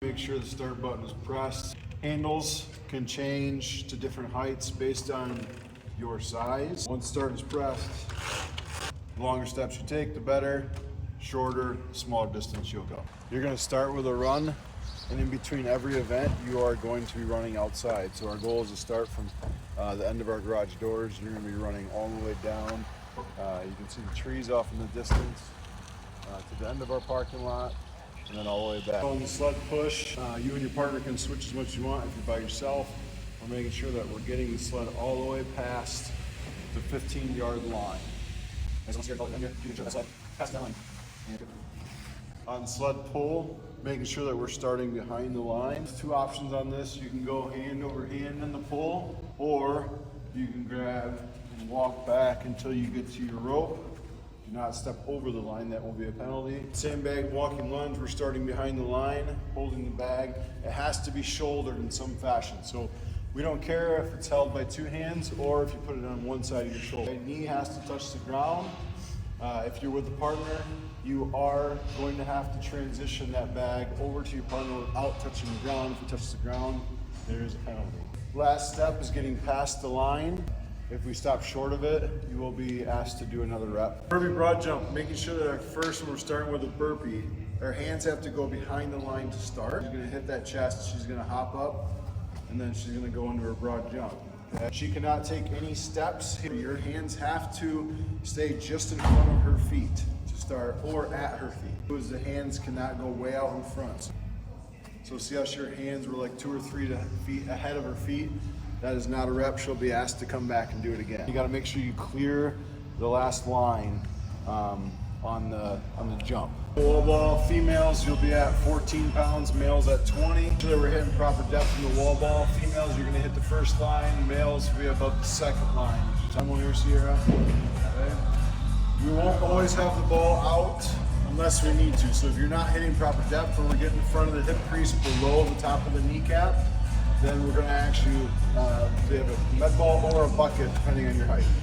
Make sure the start button is pressed. Handles can change to different heights based on your size. Once start is pressed, the longer steps you take, the better. Shorter, the smaller distance you'll go. You're going to start with a run, and in between every event, you are going to be running outside. So our goal is to start from the end of our garage doors. You're going to be running all the way down. You can see the trees off in the distance to the end of our parking lot, and then all the way back. On the sled push, you and your partner can switch as much as you want. If you're by yourself, we're making sure that we're getting the sled all the way past the 15-yard line. On sled pull, making sure that we're starting behind the line. There's two options on this. You can go hand over hand in the pull, or you can grab and walk back until you get to your rope. Do not step over the line, that will be a penalty. Sandbag walking lunge, we're starting behind the line, holding the bag. It has to be shouldered in some fashion. So we don't care if it's held by two hands or if you put it on one side of your shoulder. The knee has to touch the ground. If you're with a partner, you are going to have to transition that bag over to your partner without touching the ground. If it touches the ground, there is a penalty. Last step is getting past the line. If we stop short of it, you will be asked to do another rep. Burpee broad jump, making sure that when we're starting with a burpee, our hands have to go behind the line to start. She's gonna hit that chest, she's gonna hop up, and then she's gonna go into her broad jump. Okay? She cannot take any steps. Your hands have to stay just in front of her feet to start, or at her feet. Because the hands cannot go way out in front. So see how your hands were like 2 or 3 feet ahead of her feet? That is not a rep. She'll be asked to come back and do it again. You got to make sure you clear the last line on the jump. Wall ball, females, you'll be at 14 pounds, males at 20. So that we're hitting proper depth in the wall ball. Females, you're going to hit the first line. Males will be above the second line. Time on here, Sierra. Okay. We won't always have the ball out unless we need to. So if you're not hitting proper depth, or we're getting in front of the hip crease below the top of the kneecap, then we're going to actually have a med ball or a bucket depending on your height.